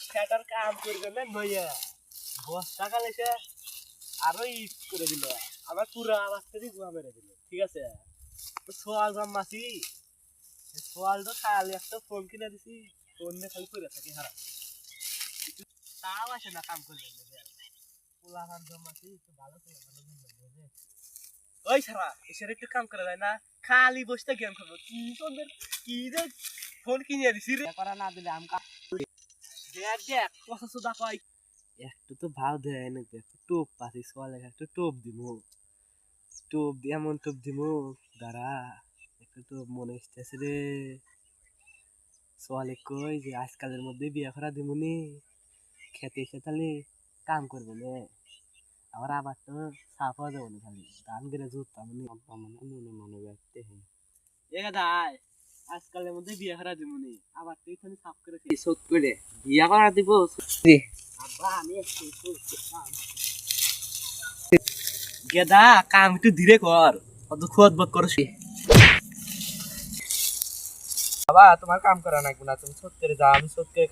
সেটার কাম করবে না নইয়া বস্তা কালেছে আরো ইট করে দিল আবার পুরো আমার থেকে গুয়া মেরে দিল ঠিক আছে তো সোয়াল জন্মাছি সোয়াল তো খালি একটা ফোন কিনে দিছি ফোন নিয়ে খালি করে থাকি হারা তাও আসে না কাম করবে পোলাপান জন্মাছি একটু ভালো পোলাপান জন্মাছি ওই সারা এসে একটু কাম করা যায় না খালি বসতে গেম খেলবো কি সুন্দর কি যে ফোন কিনে দিছি রে করা না দিলে আমি দেখ দেখ পছন্দ কয় একটু তো ভাও দেয় না একটু টোপ পাচ্ছি সোয়ালে একটু টোপ দিব টোপ এমন টোপ দিব দাঁড়া একটু টোপ মনে আসতেছে রে সোয়ালে কই যে আজকালের মধ্যে বিয়ে করা দিমুনি খেতে এসে তাহলে কাম করবো না আবার আবার তো সাফ হয়ে যাবো না খালি ধান গেলে জুততাম মনে মনে ব্যক্তি এ দাই আজকালের মধ্যে বিয়ে করা দিমুনি আবার তুই খালি সাফ করে শোধ করে বিয়ে করা দিব গেদা কাম একটু ধীরে কর অত খোদ বোধ করছি বাবা তোমার কাম করা লাগবে না তুমি শোধ করে যাও আমি শোধ করে